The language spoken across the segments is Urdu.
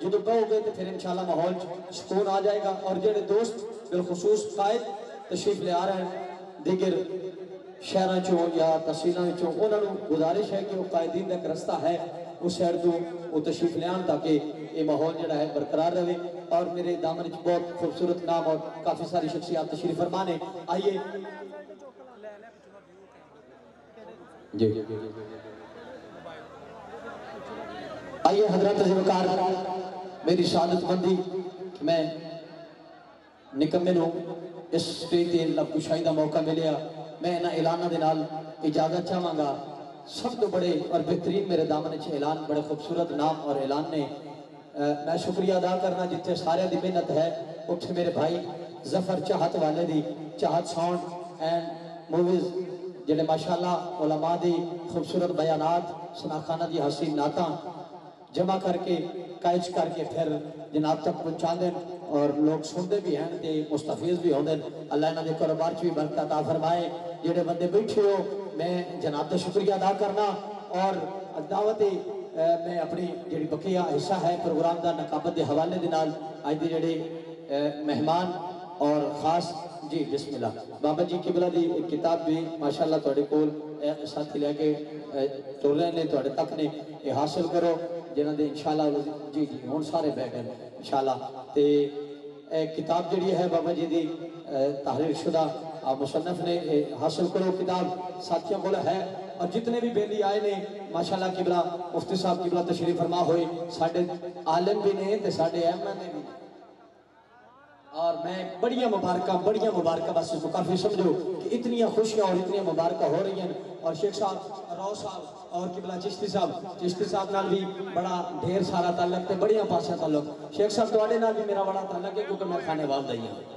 جدو بہو گے تو پھر انشاءاللہ ماحول سکون آ جائے گا. اور جڑے دوست بالخصوص قائد تشریف لے آ رہے ہیں دیگر شہراں چوں یا تحصیلاں چوں انہاں نوں گزارش ہے کہ وہ قائدین دا ایک رستہ ہے اس سائڈ تو وہ تشریف لے آن تاکہ یہ ماحول جڑا ہے برقرار رہے. اور میرے دامن وچ بہت خوبصورت نام اور کافی ساری شخصیات تشریف فرما نے. آئیے جی آئیے حضرات عزیزکار میری سعادت مندی میں نکمے نوں اس سٹیج تے لب کشائی دا موقع ملیا. میں انہاں اعلاناں دے نال اجازت چاہواں گا. سب تو بڑے اور بہترین میرے دامن وچ اعلان بڑے خوبصورت نام اور اعلان نے. میں شکریہ ادا کرنا جتنے سارے دی محنت ہے اتھے میرے بھائی ظفر چاہت والے دی چاہت ساؤنڈ اینڈ موویز جنہیں ماشاءاللہ علماء دی خوبصورت بیانات سناخانہ دی حسین نعتاں جمع کر کے قائج کر کے پھر جناب تک پہنچا دیں اور لوگ سنتے بھی ہیں تے مستفیض بھی ہوندے. اللہ انہاں دے کاروبار چ بھی برکت عطا فرمائے. جڑے بندے بیٹھے ہو میں جناب دا شکریہ ادا کرنا اور دعوت میں اپنی جڑی بقیہ حصہ ہے پروگرام دا نقابت دے حوالے دے نال اج دے جڑے مہمان اور خاص جی بسم اللہ بابا جی قبلہ دی ایک کتاب بھی ماشاءاللہ تواڈے کول ساتھی لے کے ٹر رہے نے تواڈے تک نے یہ حاصل کرو جنہاں دے انشاءاللہ جی جی ہن سارے بہ گئے انشاءاللہ. تے کتاب جڑی ہے بابا جی دی تحریر شدہ مصنف نے حاصل کرو کتاب ساتھیوں کو ہے. اور جتنے بھی بیلی آئے نے ماشاءاللہ قبلہ مفتی صاحب قبلہ تشریف فرما ہوئے ساڑھے عالم بھی نے تے ساڑھے احمد نے بھی. اور میں بڑیاں مبارکہ بس اس کو کافی سمجھو کہ اتنی خوشیاں اور اتنی مبارکہ ہو رہی ہیں. اور شیخ صاحب رو صاحب اور قبلہ چشتی صاحب نال بھی بڑا ڈھیر سارا تعلق تے بڑیاں پاسیاں تعلق. شیخ صاحب تواڈے نال بھی میرا بڑا تعلق ہے کیونکہ میں کھانے والدہ ہی ہوں.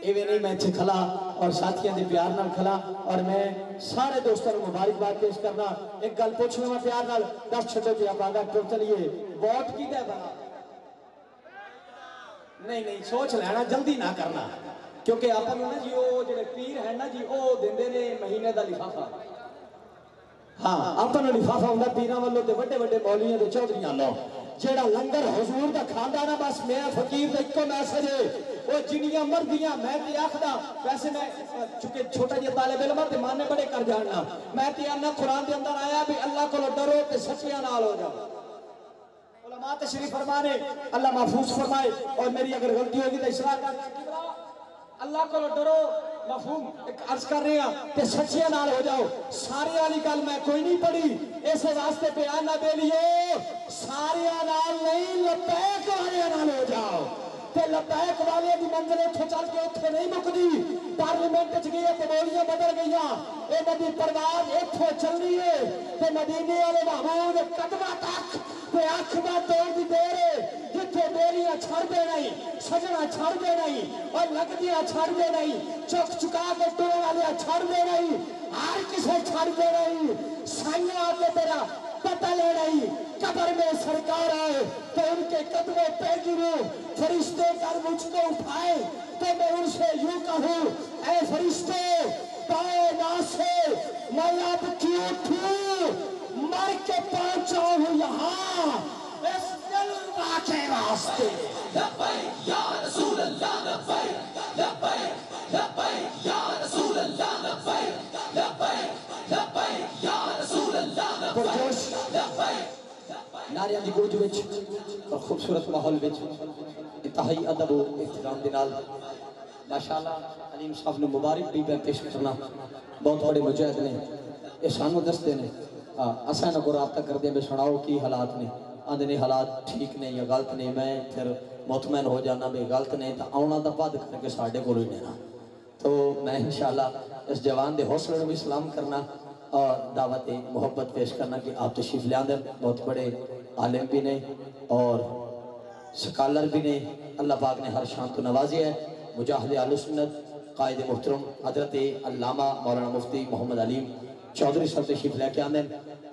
ایویں نہیں میں اتنے کھلا اور ساتھیاں دے پیار نال کھلا اور میں سارے دوستوں کو مبارکباد پیش کرنا. ایک گل پوچھنا میں پیار نال 10 چھٹے پہ آپ آگا ٹر چلیے ووٹ کی دے بنا نہیں سوچ لینا جلدی نہ کرنا کیونکہ آپ نا جی وہ جڑے پیر ہیں نا جی وہ دیندے نے مہینے دا لفافہ. ہاں آپ نے لفافہ ہوندا پیراں والوں تے بڑے مولویاں تے چودھریاں لو جیڑا لنگر حضور دا کھاندا نا بس میرا فقیر دا اکو میسج ہے وہ جنیاں مردیاں میں تے آکھدا ویسے میں چونکہ چھوٹا جہا طالب علم تے مانے بڑے کر جاننا میں تے آنا قرآن دے اندر آیا بھی اللہ کو ڈرو تے سچیاں نال ہو جاؤ. علماء تشریف فرمانے اللہ محفوظ فرمائے اور میری اگر غلطی ہوگی تو اصلاح کرنا. اللہ کو ڈرو مفہوم عرض کر رہے ہیں تے سچیاں نال ہو جاؤ. سارے والی گل میں کوئی نہیں پڑھی اس واسطے بیان نہ دے لیو سارے نال نہیں لبیک والے نال ہو جاؤ. تے لبیک والے دی منزل اتھے چل کے اتھے نہیں مکدی. پارلیمنٹ چ گئی تے بولیاں بدل گئیاں اے دی پرواز اتھوں چلنی ہے تے مدینے والے محمود قدمہ تک تے اکھ دا توڑ دی دیر ہے جتھے بیلیاں چھڑ دے نہیں سجنا چھڑ دے نہیں اور لگدیاں چھڑ دے نہیں چک چکا کے ٹوڑے والے چھڑ دے نہیں ہر کسے چھڑ دے نہیں سائیاں آتے تیرا پتہ لے نہیں قبر میں سرکار آئے تو ان کے قدموں پہ گروں فرشتے کر مجھ کو اٹھائے تو میں ان سے یوں کہوں اے فرشتے پائے ناسے میں اب کیوں اٹھوں مر کے پہنچا ہوں یہاں اس دلوا کے واسطے. لبیک یا رسول اللہ لبیک لبیک لبیک یا رسول اللہ لبیک لبیک لبیک یا رسول اللہ لبیک. ناریاں دی گونج وچ اور خوبصورت ماحول وچ انتہائی ادب و احترام دے نال ماشاءاللہ علیم صاحب نے مبارک بھی پیش کرنا. بہت بڑے مجاہد نے یہ سانو دستے نے اساں نہ کو رابطہ کردے میں سناؤ کی حالات نے آندے نے حالات ٹھیک نے یا غلط نے میں پھر مطمئن ہو جانا بھی غلط نے تو آنا دا بعد کر کے ساڈے کول ہی لینا. تو میں انشاءاللہ اس جوان دے حوصلے نوں بھی سلام کرنا اور دعوت محبت پیش کرنا کہ آپ تشریف لے آندے. بہت بڑے عالم بھی نے اور سکالر بھی نے اللہ پاک نے ہر شان تو نوازی ہے. مجاہد اہل سنت قائد محترم حضرت علامہ مولانا مفتی محمد علیم چودھری صاحب تشریف لے کے آندے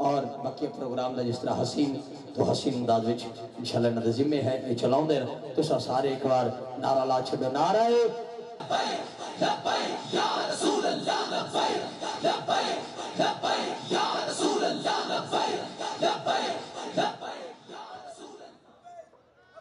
اور باقی پروگرام دا جس طرح حسین تو حسین انداز وچ انشاءاللہ انہاں دے ذمے ہے یہ چلاؤں دے تساں سارے ایک بار نعرہ لا چھڈو نعرہ لبیک لبیک یا رسول اللہ لبیک لبیک لبیک یا رسول اللہ لبیک لبیک لبیک یا رسول اللہ.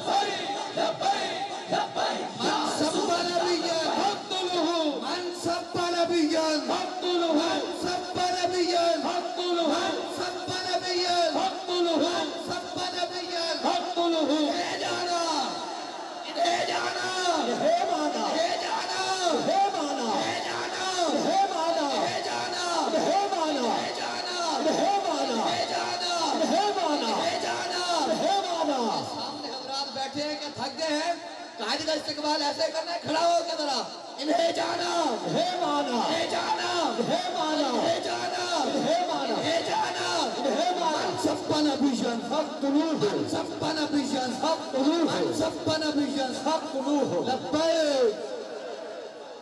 استقبال ایسے کرنا ہے، کھڑا ہو کے ذرا انہیں جانا ہے مانا، انہیں جانا ہے مانا، انہیں جانا ہے مانا، انہیں جانا ہے مانا، سپن ابھیشن حق طلوع ہے، سپن ابھیشن حق طلوع ہے، سپن ابھیشن حق طلوع ہے، لبیک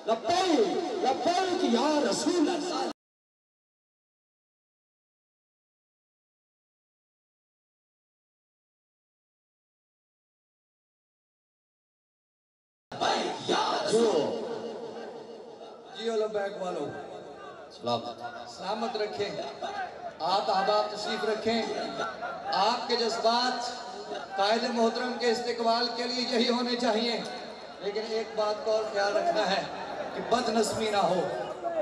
لبیک لبیک یا رسول اللہ۔ جیو لبیک والو سلامت رکھیں، آپ احباب تشریف رکھیں۔ آپ کے جذبات قائد محترم کے استقبال کے لیے یہی ہونے چاہیے، لیکن ایک بات کو اور خیال رکھنا ہے کہ بد نظمی نہ ہو۔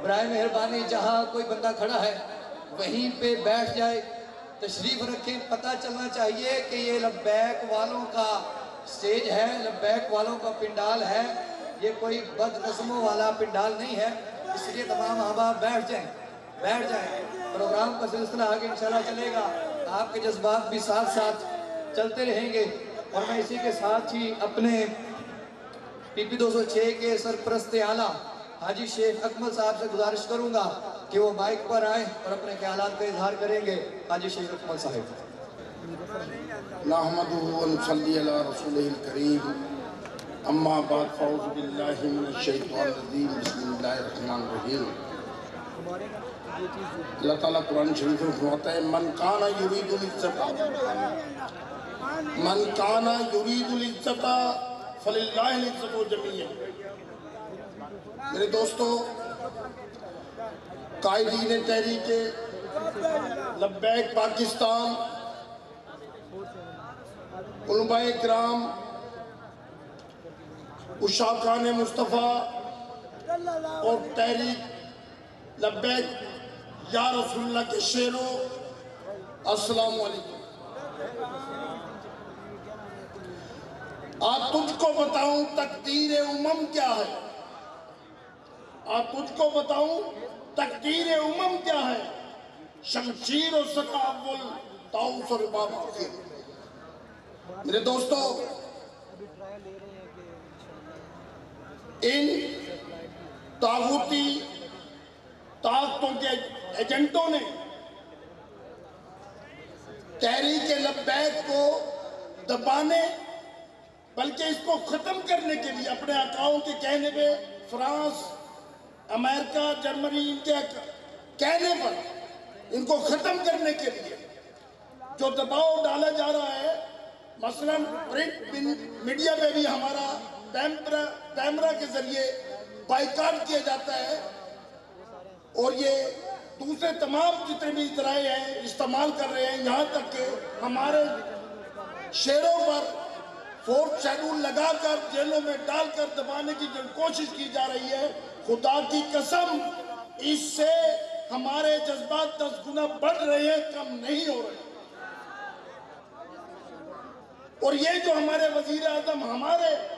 برائے مہربانی جہاں کوئی بندہ کھڑا ہے وہیں پہ بیٹھ جائے، تشریف رکھیں۔ پتہ چلنا چاہیے کہ یہ لبیک والوں کا سٹیج ہے، لبیک والوں کا پنڈال ہے، یہ کوئی بد نظموں والا پنڈال نہیں ہے۔ اس لیے تمام احباب بیٹھ جائیں، بیٹھ جائیں۔ پروگرام کا سلسلہ آگے انشاءاللہ چلے گا، آپ کے جذبات بھی ساتھ ساتھ چلتے رہیں گے۔ اور میں اسی کے ساتھ ہی اپنے پی پی 206 کے سرپرست اعلیٰ حاجی شیخ اکمل صاحب سے گزارش کروں گا کہ وہ مائک پر آئیں اور اپنے خیالات کا اظہار کریں گے۔ حاجی شیخ اکمل صاحب۔ نحمدہ و نصلی علی رسولہ الکریم، اما بعد فاعوذ باللہ من الشیطان الرجیم، بسم اللہ الرحمن الرحیم۔ اللہ تعالیٰ قرآن شریف میں فرماتا ہے من کان یرید العزت من کان یرید العزت فللہ العزت جمیعا۔ میرے دوستو، قائدین تحریک لبیک پاکستان، علماء کرام، اشاقان مصطفیٰ اور تحریک لبیک یا رسول اللہ کے شیروں، السلام علیکم۔ آج تجھ کو بتاؤں تقدیر امم کیا ہے، آج تجھ کو بتاؤں تقدیر امم کیا ہے، شمشیر و سقا اول طاؤس اور رباب آخر۔ میرے دوستو، ان طاغوتی طاقتوں کے ایجنٹوں نے تحریک لبیک کو دبانے بلکہ اس کو ختم کرنے کے لیے اپنے آقاؤں کے کہنے پہ، فرانس، امریکہ، جرمنی، ان کے کہنے پر ان کو ختم کرنے کے لیے جو دباؤ ڈالا جا رہا ہے، مثلاً پرنٹ میڈیا پہ بھی ہمارا کیمرہ کے ذریعے بائیکاٹ کیا جاتا ہے، اور یہ دوسرے تمام جتنے بھی ذرائع ہیں استعمال کر رہے ہیں، یہاں تک کہ ہمارے شیروں پر فورتھ شیڈول لگا کر جیلوں میں ڈال کر دبانے کی جو کوشش کی جا رہی ہے، خدا کی قسم اس سے ہمارے جذبات 10 گنا بڑھ رہے ہیں، کم نہیں ہو رہے۔ اور یہ جو ہمارے وزیر اعظم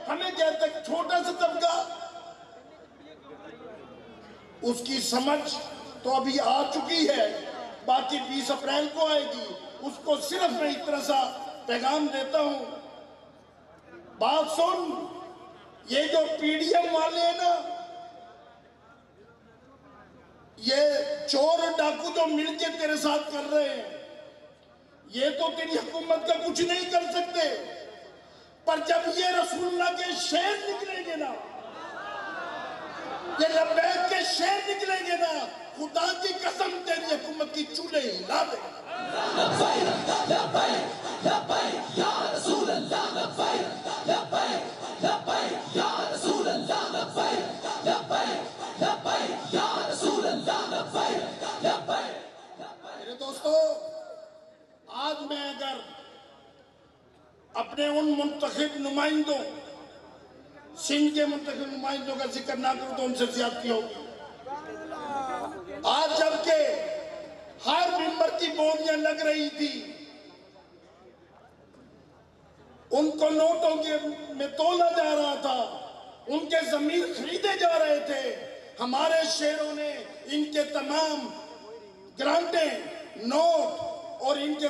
ہمیں کہتے ہیں چھوٹا سا طبقہ، اس کی سمجھ تو ابھی آ چکی ہے، باقی 20 اپریل کو آئے گی۔ اس کو صرف میں اس طرح سا پیغام دیتا ہوں، بات سن، یہ جو پی ڈی ایم والے ہیں نا، یہ چور اور ڈاکو جو مل کے تیرے ساتھ کر رہے ہیں، یہ تو تیری حکومت کا کچھ نہیں کر سکتے، پر جب یہ رسول اللہ کے شیر نکلیں گے نا، یہ لبیک کے شیر نکلیں گے نا، خدا کی قسم تیری حکومت کی چولہے ہلا دے۔ لبیک لبیک لبیک یا رسول اللہ، لبیک لبیک لبیک یا رسول اللہ، لبیک لبیک لبیک یا رسول اللہ، لبیک لبیک۔ میرے دوستو، آج میں اگر اپنے ان منتخب نمائندوں، سندھ کے منتخب نمائندوں کا ذکر نہ کروں تو ان سے زیادتی ہوگی۔ آج جبکہ ہر ممبر کی بولیاں لگ رہی تھی، ان کو نوٹوں میں تولا جا رہا تھا، ان کے ضمیر خریدے جا رہے تھے، ہمارے شیروں نے ان کے تمام گرانٹیں، نوٹ اور ان کے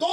2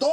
2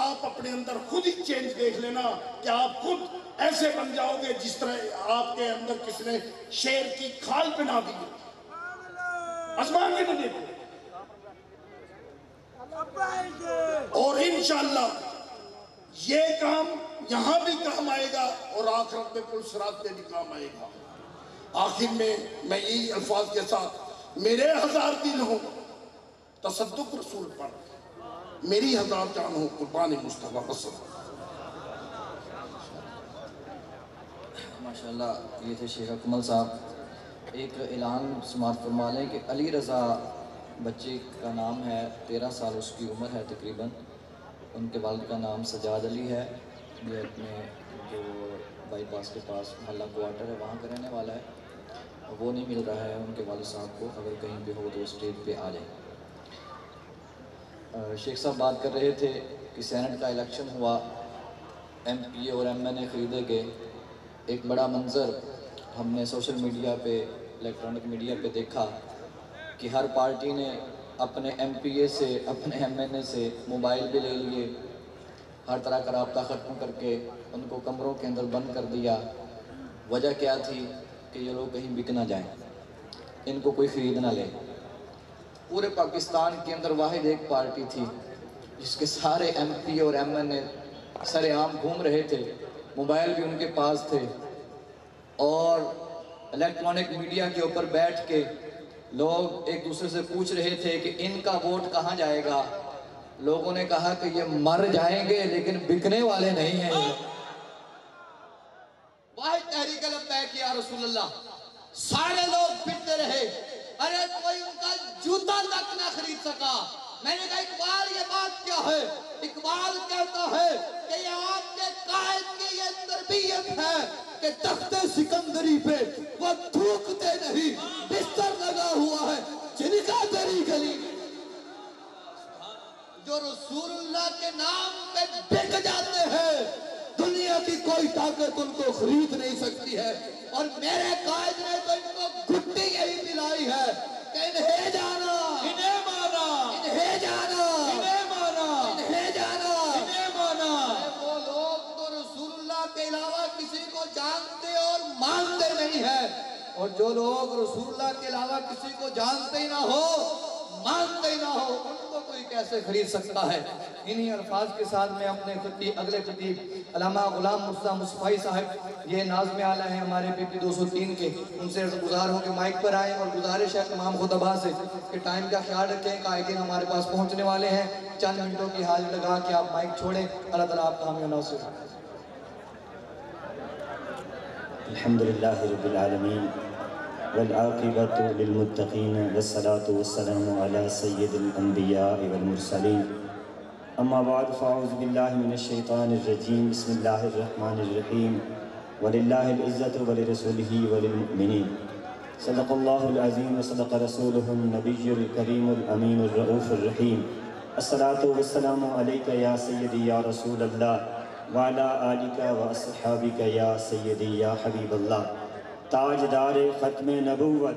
آپ اپنے اندر خود ہی چینج دیکھ لینا کہ آپ خود ایسے بن جاؤ گے جس طرح آپ کے اندر کس نے شیر کی کھال پہنا دی ہے. آسمان کے نہیں دیکھو. اور انشاءاللہ یہ کام یہاں بھی کام آئے گا اور آخرت میں پل صراط پہ بھی کام آئے گا. آخر میں یہی الفاظ کے ساتھ میرے 1000 دن ہوں تصدق رسول پر، میری 1000 جان ہو قربان مصطفیٰ وسلم. ماشاءاللہ یہ تھے شیخ اکمل صاحب. ایک اعلان سماعت فرما لیں کہ علی رضا بچے کا نام ہے، 13 سال اس کی عمر ہے تقریباً. ان کے والد کا نام سجاد علی ہے. یہ اپنے جو بائی پاس کے پاس محلہ کوارٹر ہے وہاں کا رہنے والا ہے. وہ نہیں مل رہا ہے ان کے والد صاحب کو، اگر کہیں پہ ہو تو اسٹیج پہ آ جائیں. شیخ صاحب بات کر رہے تھے کہ سینٹ کا الیکشن ہوا، ایم پی اے اور ایم این اے خریدے گئے. ایک بڑا منظر ہم نے سوشل میڈیا پہ، الیکٹرانک میڈیا پہ دیکھا کہ ہر پارٹی نے اپنے ایم پی اے سے، اپنے ایم این اے سے موبائل بھی لے لیے، ہر طرح کا رابطہ ختم کر کے ان کو کمروں کے اندر بند کر دیا. وجہ کیا تھی کہ یہ لوگ کہیں بک نہ جائیں، ان کو کوئی خرید نہ لے. پورے پاکستان کے اندر واحد ایک پارٹی تھی جس کے سارے ایم پی اور ایم این اے سر عام گھوم رہے تھے، موبائل بھی ان کے پاس تھے، اور الیکٹرانک میڈیا کے اوپر بیٹھ کے لوگ ایک دوسرے سے پوچھ رہے تھے کہ ان کا ووٹ کہاں جائے گا. لوگوں نے کہا کہ یہ مر جائیں گے لیکن بکنے والے نہیں ہیں. واحد تحریک لبیک یا رسول اللہ. سارے لوگ پھرتے رہے، ارے کوئی ان کا جوتا تک نہ خرید سکا. میں نے کہا اقبال یہ بات کیا ہے؟ اقبال کہتا ہے کہ یہ آپ کے قائد کی یہ تربیت ہے کہ تخت سکندری پہ وہ تھوکتے نہیں، بستر لگا ہوا ہے جن کا تیری گلی. جو رسول اللہ کے نام پہ بک جاتے ہیں، دنیا کی کوئی طاقت ان کو خرید نہیں سکتی ہے. اور میرے قائد نے تو ان کو گھٹی یہی دلائی ہے کہ انہیں جانا، انہیں مانا، انہیں جانا، انہیں مانا، انہیں جانا، انہیں مانا. وہ لوگ تو رسول اللہ کے علاوہ کسی کو جانتے اور مانتے نہیں ہیں، اور جو لوگ رسول اللہ کے علاوہ کسی کو جانتے ہی نہ ہو، مانتے ہی نہ ہو، ان کو کوئی کیسے خرید سکتا ہے. انہی الفاظ کے ساتھ میں اپنے خطیب، اگلے خطیب علامہ غلام مرتضیٰ مصطفی صاحب، یہ ناظم اعلیٰ ہیں ہمارے پی پی 203 کے، ان سے گزار ہوں کہ مائک پر آئیں، اور گزارش ہے تمام خطباء سے کہ ٹائم کا خیال رکھیں، قائدین ہمارے پاس پہنچنے والے ہیں. چند منٹوں کی حاضری لگا کہ آپ مائک چھوڑیں. اللہ تعالیٰ آپ کا حامی و ناصر. الحمدللہ رب العالمین والعاقبۃ للمتقین والصلاة والسلام علی سید الانبیاء والمرسلین. اما بعد فاعوذ باللہ من الشیطان الرجیم. بسم اللہ الرحمن الرحیم. وللہ العزت ولرسولہ وللمؤمنین. صدق اللہ العظیم وصدق رسولہ النبی الکریم الامین الرؤوف الرحیم. الصلاة والسلام علیک یا سیدی یا رسول اللہ وعلی آلک واصحابک یا سیدی یا حبیب اللہ. تاجدار ختم نبوت،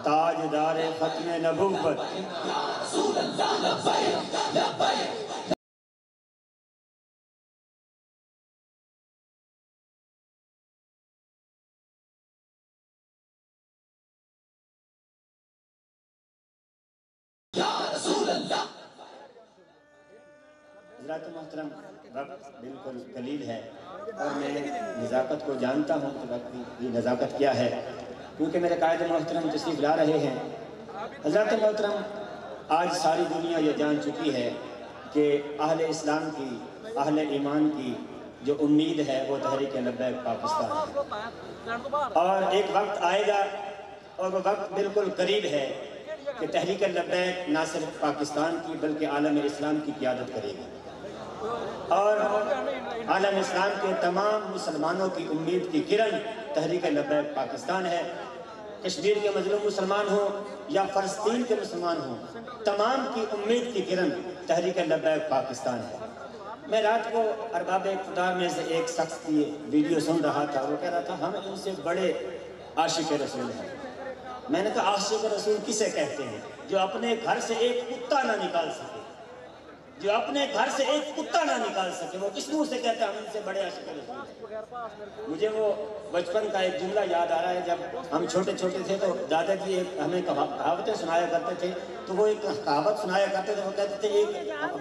تاجدار ختم نبوت. حضرات محترم، وقت بالکل قلیل ہے اور میں نزاکت کو جانتا ہوں کہ وقت کی نزاکت کیا ہے، کیونکہ میرے قائد محترم تشریف لا رہے ہیں. حضرات محترم، آج ساری دنیا یہ جان چکی ہے کہ اہل اسلام کی، اہل ایمان کی جو امید ہے وہ تحریک لبیک پاکستان ہے. اور ایک وقت آئے گا اور وہ وقت بالکل قریب ہے کہ تحریک لبیک نہ صرف پاکستان کی بلکہ عالم اسلام کی قیادت کرے گی، اور عالم اسلام کے تمام مسلمانوں کی امید کی کرن تحریک لبیک پاکستان ہے. کشمیر کے مظلوم مسلمان ہوں یا فلسطین کے مسلمان ہوں، تمام کی امید کی کرن تحریک لبیک پاکستان ہے. میں رات کو ارباب اقتدار میں سے ایک شخص کی ویڈیو سن رہا تھا، وہ کہہ رہا تھا ہم ان سے بڑے عاشق رسول ہیں. میں نے کہا عاشق رسول کسے کہتے ہیں؟ جو اپنے گھر سے ایک کتا نہ نکال سکے. جو اپنے گھر سے ایک کتا نہ نکال سکے، وہ کس منہ سے کہتے ہیں ہم ان سے بڑے عاشق رسول ہیں؟ مجھے وہ بچپن کا ایک جملہ یاد آ رہا ہے، جب ہم چھوٹے چھوٹے تھے تو دادا جی ہمیں کہاوتیں سنایا کرتے تھے، تو وہ ایک کہاوت سنایا کرتے تھے، وہ کہتے تھے ایک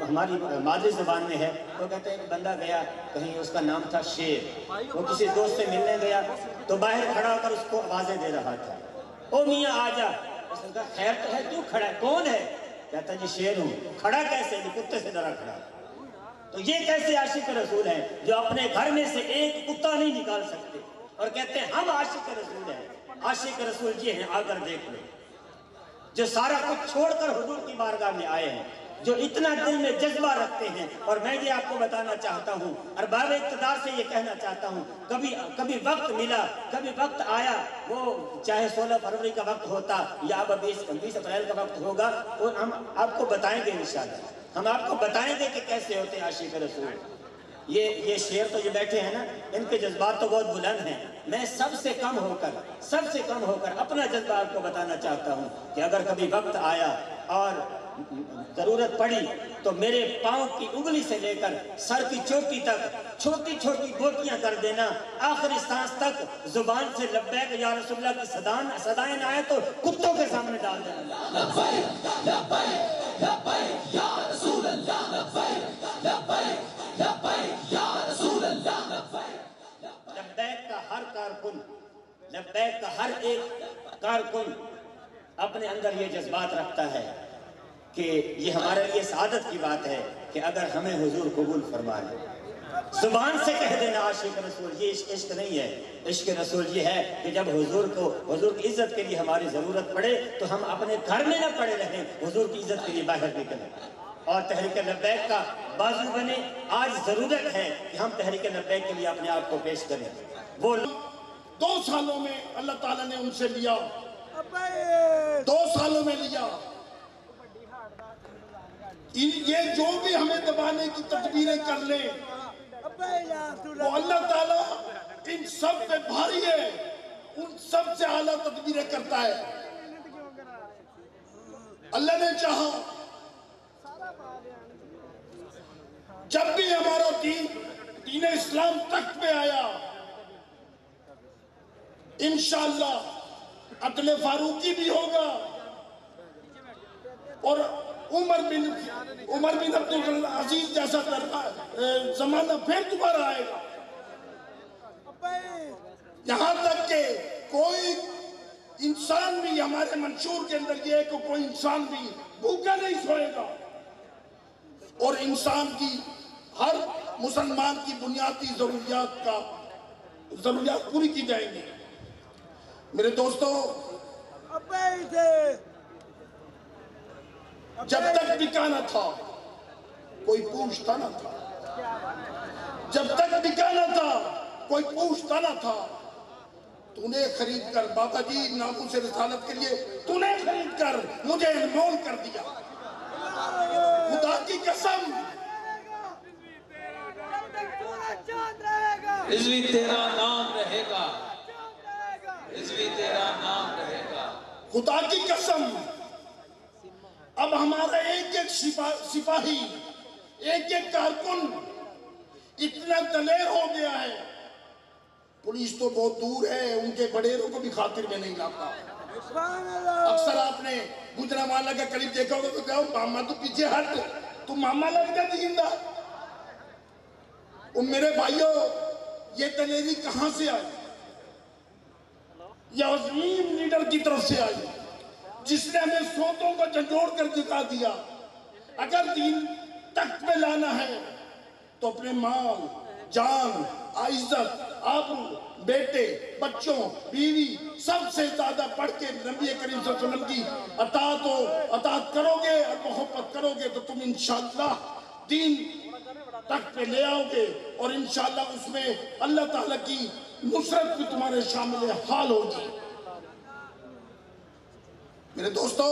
ہماری مادری زبان میں ہے، وہ کہتے ہیں ایک بندہ گیا کہیں، اس کا نام تھا شیر، وہ کسی دوست سے ملنے گیا تو باہر کھڑا ہو کر اس کو آوازیں دے رہا تھا، او میاں آ جا، اس نے کہا خیر تو ہے، کیوں کھڑا ہے، کون ہے؟ کہتا جی شیر ہوں، کھڑا کیسے؟ جی کتے سے ڈرا کھڑا۔ تو یہ کیسے عاشق رسول ہیں جو اپنے گھر میں سے ایک کتا نہیں نکال سکتے اور کہتے ہیں ہم عاشق رسول ہیں؟ عاشق رسول یہ ہیں، آ کر دیکھ لو، جو سارا کچھ چھوڑ کر حضور کی بارگاہ میں آئے ہیں، جو اتنا دل میں جذبہ رکھتے ہیں۔ اور میں یہ آپ کو بتانا چاہتا ہوں، ارباب اقتدار سے یہ کہنا چاہتا ہوں، کبھی وقت ملا، کبھی وقت آیا، وہ چاہے 16 فروری کا وقت ہوتا یا اب 20 اپریل کا وقت ہوگا، وہ ہم آپ کو بتائیں گے انشاءاللہ، ہم آپ کو بتائیں گے کہ کیسے ہوتے ہیں عاشق رسول۔ یہ شیر تو یہ بیٹھے ہیں نا، ان کے جذبات تو بہت بلند ہیں، میں سب سے کم ہو کر اپنا جذبہ آپ کو بتانا چاہتا ہوں کہ اگر کبھی وقت آیا اور ضرورت پڑی تو میرے پاؤں کی انگلی سے لے کر سر کی چوٹی تک چھوٹی چھوٹی بوٹیاں کر دینا، آخری سانس تک زبان سے لبیک یا رسول اللہ کی صدائیں نہ آئے تو کتوں کے سامنے ڈال دینا، لبیک لبیک لبیک یا رسول اللہ، لبیک لبیک لبیک یا رسول اللہ۔ لبیک کا ہر کارکن، لبیک کا ہر ایک کارکن اپنے اندر یہ جذبات رکھتا ہے کہ یہ ہمارے لیے سعادت کی بات ہے کہ اگر ہمیں حضور قبول فرما لے، زبان سے کہہ دینا عاشق رسول، یہ عشق نہیں ہے۔ عشق رسول یہ ہے کہ جب حضور کی عزت کے لیے ہماری ضرورت پڑے تو ہم اپنے گھر میں نہ پڑے رہیں، حضور کی عزت کے لیے باہر نکلیں اور تحریک لبیک کا بازو بنے۔ آج ضرورت ہے کہ ہم تحریک لبیک کے لیے اپنے آپ کو پیش کریں۔ وہ 2 سالوں میں اللہ تعالیٰ نے ان سے لیا، 2 سالوں میں لیا۔ یہ جو بھی ہمیں دبانے کی تدبیریں کر لیں، وہ اللہ تعالیٰ ان سب پہ بھاری ہے، ان سب سے اعلیٰ تدبیریں کرتا ہے۔ اللہ نے چاہا جب بھی ہمارا دین اسلام تخت پہ آیا، انشاءاللہ عدل فاروقی بھی ہوگا اور عمر بن عبدالعزیز جیسا زمانہ پھر دوبارہ آئے گا، یہاں تک کہ کوئی انسان بھی، ہمارے منشور کے اندر یہ ہے کہ کوئی انسان بھی بھوکا نہیں سوئے گا، اور انسان کی، ہر مسلمان کی بنیادی ضروریات پوری کی جائیں گی۔ میرے دوستو، جب تک بکانا تھا کوئی پوچھتا نہ تھا، جب تک بکانا تھا کوئی پوچھتا نہ تھا، تو نے خرید کر، بابا جی ناموس رسالت کے لیے تو نے خرید کر مجھے انمول کر دیا۔ خدا کی قسم، رضوی تیرا نام رہے گا، رضوی تیرا نام رہے گا۔ خدا کی قسم، اب ہمارا ایک ایک سپاہی، ایک ایک کارکن اتنا دلیر ہو گیا ہے، پولیس تو بہت دور ہے، ان کے بڑیروں کو بھی خاطر میں نہیں لاتا۔ اکثر آپ نے گجرانوالہ کا کلپ دیکھا ہوگا تو کہا ماما تو پیچھے ہٹ، تو ماما لگ جاتی زندہ۔ میرے بھائیوں، یہ دلیری کہاں سے آئی؟ یہ عظیم لیڈر کی طرف سے آئی جس نے ہمیں سوتوں کو جھنجھوڑ کر دکھا دیا۔ اگر دین تخت پہ لانا ہے تو اپنے مال، جان، عزت، آبرو، بیٹے، بچوں، بیوی، سب سے زیادہ بڑھ کے نبی کریم صلی اللہ علیہ وسلم کی اطاعت کرو گے اور محبت کرو گے تو تم انشاءاللہ دین تخت پہ لے آؤ گے، اور انشاءاللہ اس میں اللہ تعالیٰ کی نصرت بھی تمہارے شامل حال ہوگی۔ میرے دوستو،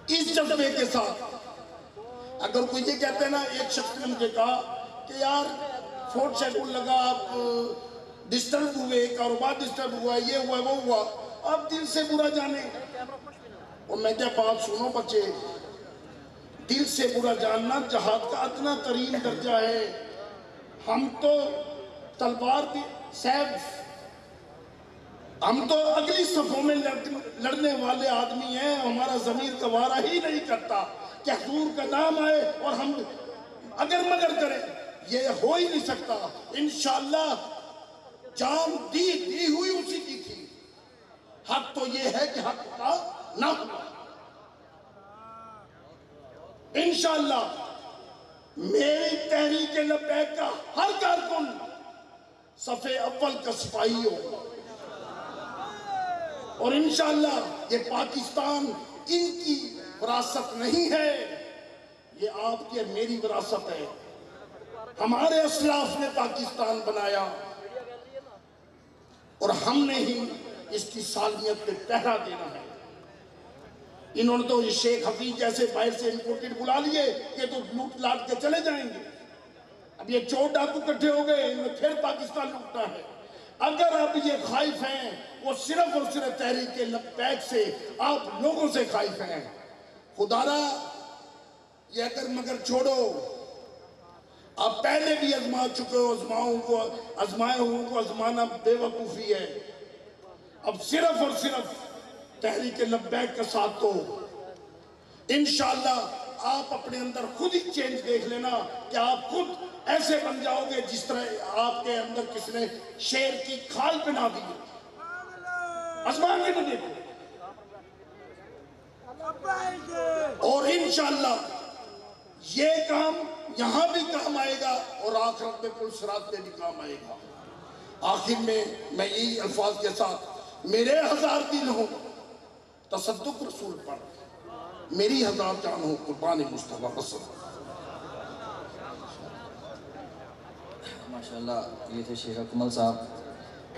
اس جذبے کے ساتھ اگر کوئی یہ کہتے ہیں نا، ایک شخص نے مجھے کہا کہ یار 4th شیڈول لگا، آپ ڈسٹرب ہوئے، کاروبار ڈسٹرب ہوا، یہ ہوا وہ ہوا، آپ دل سے برا جانے۔ اور میں کیا بات سنو بچے، دل سے برا جاننا جہاد کا ادنا ترین درجہ ہے۔ ہم تو تلوار بھی سیف، ہم تو اگلی صفوں میں لڑنے والے آدمی ہیں، ہمارا ضمیر گوارا ہی نہیں کرتا کہ حضور کا نام آئے اور ہم اگر مگر کریں، یہ ہو ہی نہیں سکتا۔ انشاءاللہ جان دی ہوئی اسی کی تھی، حق تو یہ ہے کہ حق کا نہ ہوا۔ انشاءاللہ میری تحریک لبیک کا ہر کارکن صف اول کا سپاہی ہوگا، اور انشاءاللہ یہ پاکستان ان کی وراثت نہیں ہے، یہ آپ کی میری وراثت ہے۔ ہمارے اسلاف نے پاکستان بنایا اور ہم نے ہی اس کی سالمیت پہ پہرا دینا ہے۔ انہوں نے تو یہ شیخ حفیظ جیسے باہر سے امپورٹڈ بلا لیے، یہ تو لوٹ لاٹ کے چلے جائیں گے۔ اب یہ 4 ڈاکو کٹھے ہو گئے، انہیں پھر پاکستان لوٹنا ہے۔ اگر اب یہ خائف ہیں، وہ صرف اور صرف تحریک لبیک سے، آپ لوگوں سے خائف ہیں۔ خدا را یہ اگر مگر چھوڑو، آپ پہلے بھی آزما چکے ہو، آزمائے ہوں کو آزمانا بے وقوفی ہے۔ اب صرف اور صرف تحریک لبیک کا ساتھ تو انشاءاللہ آپ اپنے اندر خود ہی چینج دیکھ لینا کہ آپ خود ایسے بن جاؤ گے جس طرح آپ کے اندر کس نے شیر کی کھال پہنا دی، آسمان کے نہیں دیکھو۔ اور انشاءاللہ یہ کام یہاں بھی کام آئے گا اور آخرت میں پل صراط میں بھی کام آئے گا۔ آخر میں یہی الفاظ کے ساتھ میرے 1000 دل ہوں تصدق رسول پر، میری 1000 جان ہوں قربان مصطفیٰ بس۔ ماشاءاللہ یہ تھے شیخ اکمل صاحب۔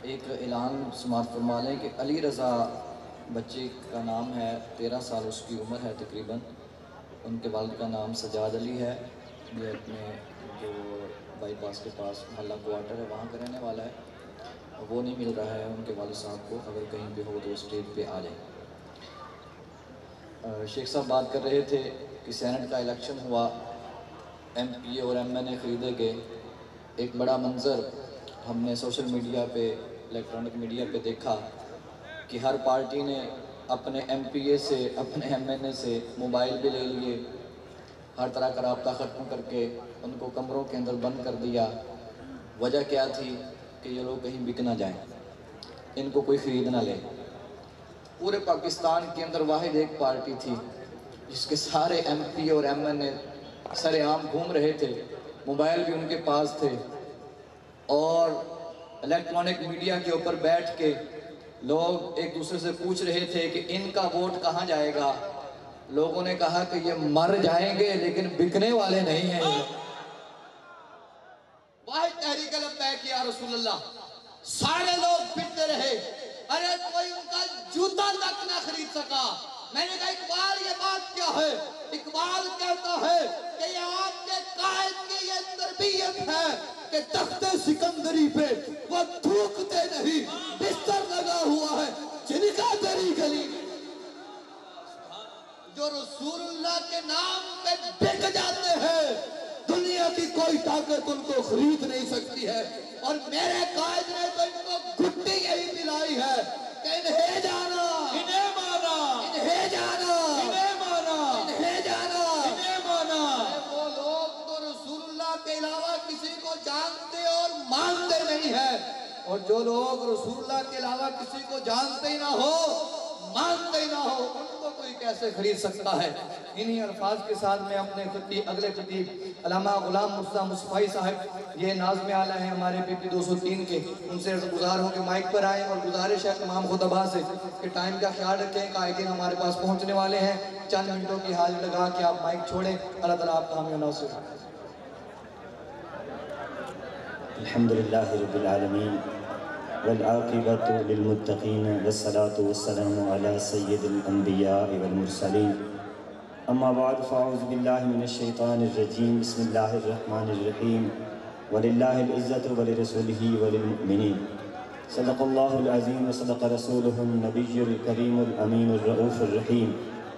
ایک اعلان سماعت فرما لیں کہ علی رضا بچے کا نام ہے، 13 سال اس کی عمر ہے تقریباً۔ ان کے والد کا نام سجاد علی ہے، یہ اپنے جو بائی پاس کے پاس محلہ کوارٹر ہے وہاں کا رہنے والا ہے۔ وہ نہیں مل رہا ہے ان کے والد صاحب کو، اگر کہیں پہ ہو تو اسٹیج پہ آ جائیں۔ شیخ صاحب بات کر رہے تھے کہ سینٹ کا الیکشن ہوا، ایم پی اے اور ایم این اے خریدے گئے۔ ایک بڑا منظر ہم نے سوشل میڈیا پہ، الیکٹرانک میڈیا پہ دیکھا کہ ہر پارٹی نے اپنے ایم پی اے سے، اپنے ایم این اے سے موبائل بھی لے لیے، ہر طرح کا رابطہ ختم کر کے ان کو کمروں کے اندر بند کر دیا۔ وجہ کیا تھی کہ یہ لوگ کہیں بک نہ جائیں، ان کو کوئی خرید نہ لے۔ پورے پاکستان کے اندر واحد ایک پارٹی تھی جس کے سارے ایم پی اور ایم این اے سر عام گھوم رہے تھے، موبائل بھی ان کے پاس تھے، اور الیکٹرانک میڈیا کے اوپر بیٹھ کے لوگ ایک دوسرے سے پوچھ رہے تھے کہ ان کا ووٹ کہاں جائے گا۔ لوگوں نے کہا کہ یہ مر جائیں گے لیکن بکنے والے نہیں ہیں۔ واحد تحریک لبیک یا رسول اللہ، سارے لوگ پھرتے رہے، ارے کوئی ان کا جوتا تک نہ خرید سکا۔ میں نے کہا اقبال یہ بات کیا ہے؟ اقبال کہتا ہے کہ یہ آپ کے قائد کی یہ تربیت ہے کہ تخت سکندری پہ وہ تھوکتے نہیں، بستر لگا ہوا ہے جن کا تری گلی، جو رسول اللہ کے نام پہ بک جاتے ہیں، دنیا کی کوئی طاقت ان کو خرید نہیں سکتی ہے۔ اور میرے قائد نے تو ان کو گھٹی یہی پلائی ہے کہ انہیں جانا، انہیں مانا، انہیں جانا، انہیں مانا، انہیں جانا، انہیں مانا۔ وہ لوگ تو رسول اللہ کے علاوہ کسی کو جانتے اور مانتے نہیں ہیں، اور جو لوگ رسول اللہ کے علاوہ کسی کو جانتے ہی نہ ہو، مانتے ہی نہ ہو، ان کو کوئی کیسے خرید سکتا ہے۔ انہی الفاظ کے ساتھ میں اپنے اگلے خطیب علامہ غلام مرتضیٰ مصطفی صاحب، یہ ناظم اعلیٰ ہیں ہمارے پی پی 203 کے، ان سے گزار ہوں کہ مائک پر آئیں، اور گزارش ہے تمام خطباء سے کہ ٹائم کا خیال رکھیں، قائدین ہمارے پاس پہنچنے والے ہیں، چند منٹوں کی حاضری لگا کہ آپ مائک چھوڑیں۔ اللہ تعالیٰ آپ کا حامی و ناصر۔ الحمدللہ رب العالمین والعاقبۃ للمتقین والصلاة والسلام علی سید الانبیاء والمرسلین، اما بعد فاعوذ باللہ من الشیطان الرجیم، بسم اللہ الرحمن الرحیم، وللہ العزت ولرسولہ وللمؤمنین، صدق اللہ العظیم وصدق رسولہ النبی الکریم الامین الرؤوف الرحیم،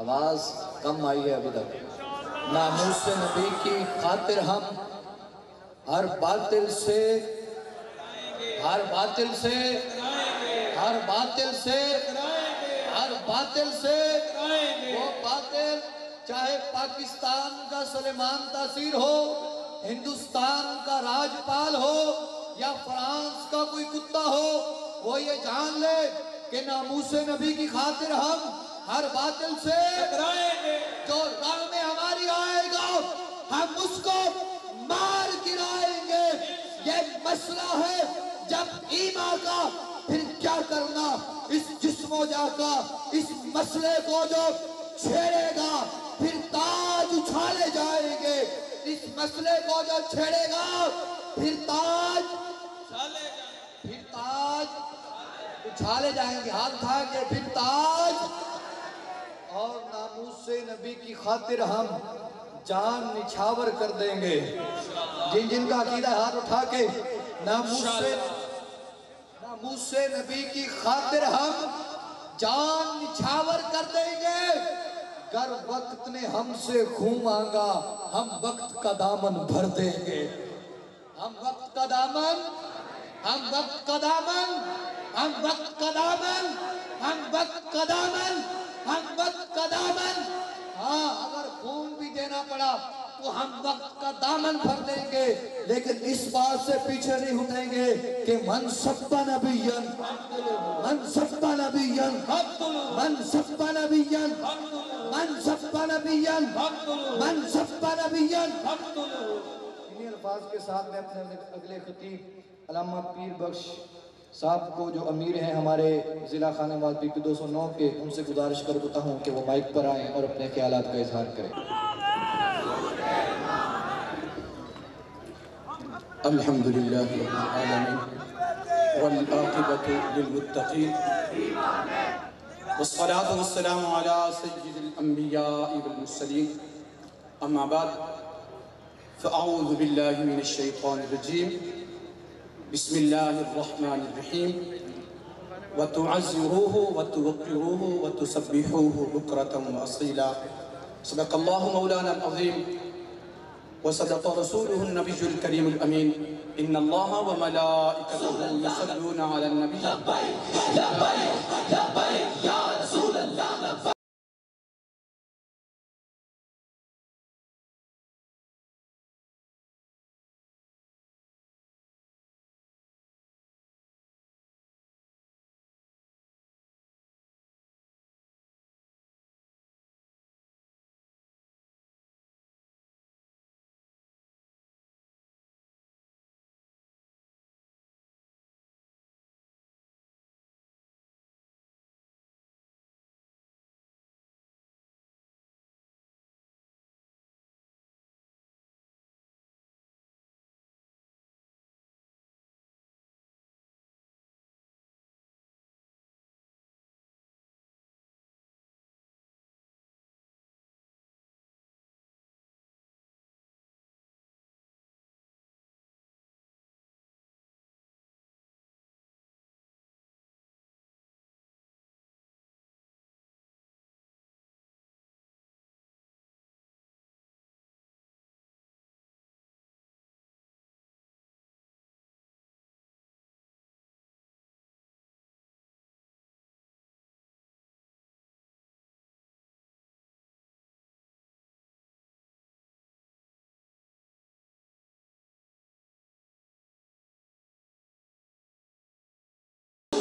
آواز کم آئی ہے ابھی تک. ناموس نبی کی خاطر ہم ہر باطل سے ہر باطل سے ہر باطل سے ہر باطل سے وہ باطل چاہے پاکستان کا سلیمان تاثیر ہو، ہندوستان کا راجپال ہو یا فرانس کا کوئی کتا ہو، وہ یہ جان لے کہ ناموس نبی کی خاطر ہم ہر باطل سے جو راہ میں ہماری آئے گا ہم اس کو مار گرائیں گے. یہ مسئلہ ہے جب ایمان کا، پھر کیا کرنا؟ اس جسم و جا کا اس مسئلے کو جو چھیڑے گا پھر تاج اچھالے جائیں گے. اس مسئلے کو جو چھیڑے گا پھر تاج اچھالے جائیں گے. ہاتھ اٹھا کے پھر تاج. اور ناموس نبی کی خاطر ہم جان نچھاور کر دیں گے. جن جن کا عقیدہ ہاتھ اٹھا کے ناموس نبی کی خاطر ہم جان نچھاور کر دیں گے. گر وقت نے ہم سے خون مانگا ہم وقت کا دامن بھر دیں گے. ہم وقت کا دامن ہم وقت کا دامن ہم وقت کا دامن ہم وقت کا دامن ہم وقت کا دامن. ہاں اگر خون بھی دینا پڑا تو ہم وقت کا دامن بھر دیں گے، لیکن اس بات سے پیچھے نہیں ہٹیں گے کہ من سب نبیًا من سب نبیًا من سب نبیًا من سب نبیًا من سب نبیًا. انہی الفاظ کے ساتھ میں اپنے اگلے خطیب علامہ پیر بخش صاحب کو جو امیر ہیں ہمارے ضلع خانہ واز پی پی 209 کے، ان سے گزارش کرتا ہوں کہ وہ مائک پر آئیں اور اپنے خیالات کا اظہار کریں. الحمدللہ رب العالمین والعاقبۃ للمتقین والصلاة والسلام علی سید الانبیاء والمرسلین. اما بعد فاعوذ باللہ من الشیطان الرجیم. بسم اللہ الرحمن الرحیم. وتعزروه وتوقروه وتسبحوه بکرة وأصیلا. صدق اللہ مولانا العظیم وصدق رسوله النبی الکریم الامین. ان اللہ وملائکته یصلون علی النبی. لبیک لبیک لبیک یا رسول اللہ. لبیک.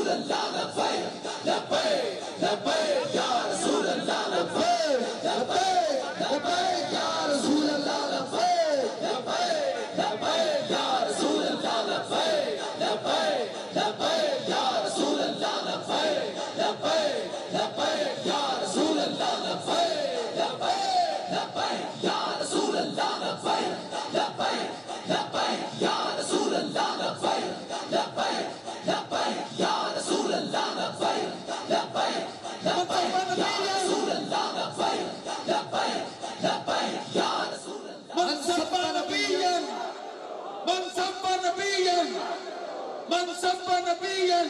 لبیک لبیک لبیک یا رسول اللہ. لبیک لبیک لبیک یا رسول اللہ. لبیک لبیک لبیک یا رسول اللہ. لبیک لبیک لبیک یا رسول اللہ. لبیک لبیک لبیک یا رسول اللہ. لبیک لبیک لبیک یا رسول اللہ. لبیک لبیک لبیک یا رسول اللہ. لبیک لبیک لبیک یا رسول اللہ. لبیک لبیک لبیک یا رسول اللہ. لبیک لبیک لبیک یا رسول اللہ. من سب نبیًا من سب نبیًا من سب نبیًا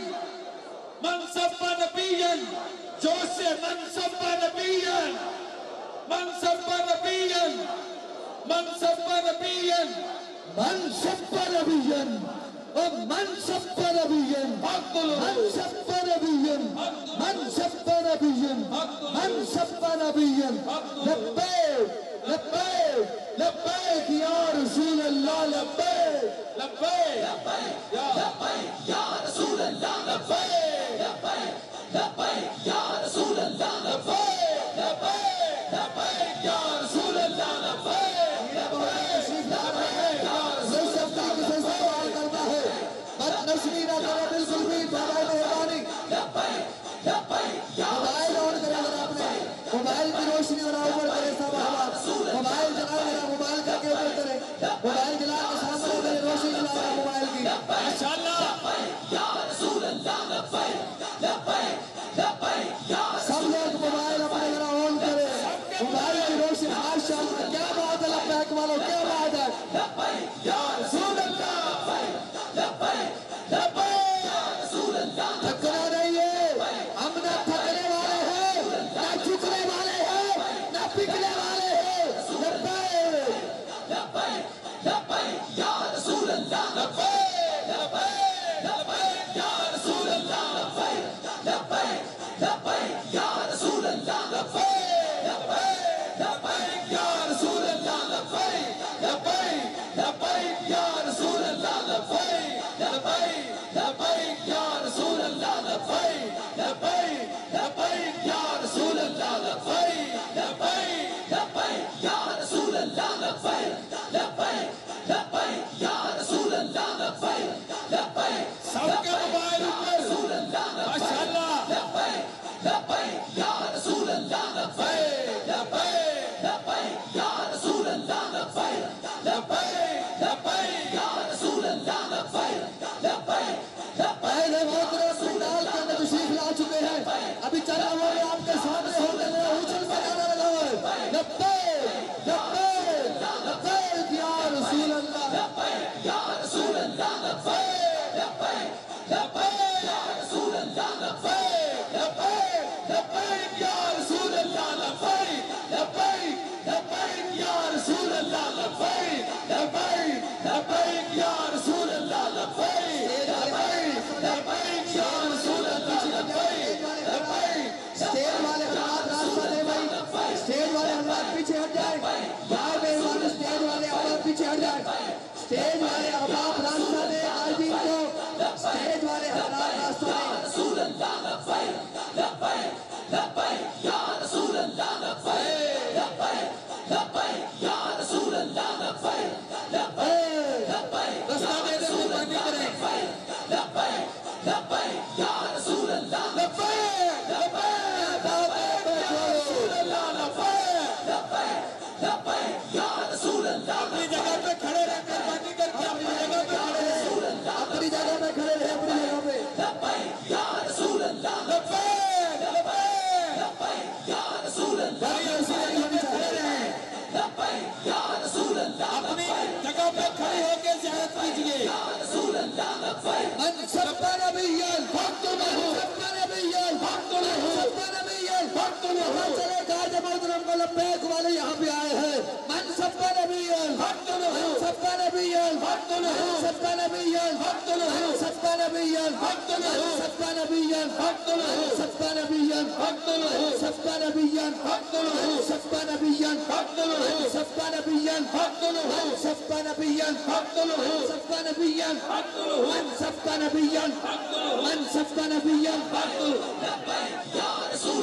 من سب نبیًا. جوش سے من سب نبیًا من سب نبيا من سب نبيا ومن سب نبيا من سب نبيا من سب نبيا من سب نبيا لبيك لبيك لبيك يا رسول الله لبيك لبيك لبيك يا رسول الله لبيك لبيك لبيك يا رسول الله لبيك لبيك لبيك يا رسول الله لبيك نسلی نہ کرے بالکل بھی بابا مہربانی موبائل آن کرے ذرا اپنے موبائل کی روشنی ذرا اوپر کرے صاحب احباب موبائل جلائے ذرا موبائل کر کے اوپر کرے موبائل جلا کے سامنے کرے روشنی جلا رہا موبائل کی ماشاءاللہ یا رسول اللہ سب لوگ موبائل اپنے ذرا آن کرے موبائل کی روشنی ماشاءاللہ کیا بات ہے لبیک والو کیا بات ہے یا رسول اللہ تھکنا نہیں ہے ہم نہ تھکنے والے ہیں نہ جھکنے والے ہیں نہ پکنے والے ہیں لبیک لبیک یا رسول اللہ لبیک لبیک یا رسول اللہ لبیک لبیک یا رسول اللہ لبیک لبیک یا رسول اللہ لبیک لبیک یا رسول اللہ لبیک لبیک یا رسول اللہ لبیک لبیک یا رسول اللہ لبیک لبیک یا رسول اللہ لبیک لبیک یا رسول اللہ لبیک لبیک سب کے موبائل اوپر ماشاءاللہ لبیک یا رسول اللہ لبیک لبیک یا رسول اللہ لبیک لبیک یا رسول اللہ لبیک پہلے محترم پنڈال کے اندر تشریف لا چکے ہیں ابھی چلا ہوا ہے آپ کے سامنے ہونے میں اچھل کا گانا لگا ہوا ہے لبیک لبیک لبیک یا رسول اللہ لبیک یا رسول اللہ لبیک لبیک یا رسول اللہ لبیک لبیک یا رسول اللہ لبیک لبیک یا رسول اللہ لبیک لبیک یا رسول اللہ لبیک اسٹیج والے حضرات راستہ دے بھائی اسٹیج والے حضرات پیچھے ہٹ جائے بھائی مہربانی اسٹیج والے احباب پیچھے ہٹ جائے اسٹیج والے احباب راستہ دے عارفین کو اسٹیج والے حضرات راستہ دے رسول اللہ لبیک لبیک یا رسول اللہ لبیک لبیک یا رسول اللہ لبیک راستہ دے دے مہربانی کریں لبیک یا رسول اللہ اپنی جگہ پہ کھڑے رہ کر باتیں کر کے اپنی جگہ پہ کھڑے رہے اپنی جگہ پہ کھڑے رہے اپنی جگہ پہ لبیک یا رسول اللہ لبیک یا رسول اللہ لبیک یا رسول اللہ اپنی جگہ پہ کھڑے ہو کے زیارت کیجئے یا رسول اللہ لبیک من سب نبیاً فاقتلہ سب نبیاً فاقتلہ سب نبیاً فاقتلہ چلے قائد محترم کو لبیک والے یہاں پہ آئے ہیں من سب نبیاً فاقتلہ سب نبیاً فاقتلہ سب نبیاً فاقتلہ سب نبیاً فاقتلہ سب نبیاً فاقتلہ سب نبیاً فاقتلہ سب نبیاً فاقتلہ سب نبیاً فاقتلہ سب نبیاً فاقتلہ سب نبیاً فاقتلہ سب نبیاً فاقتلہ من سب نبیاً فاقتلہ من سب نبیاً فاقتلہ لبیک یا رسول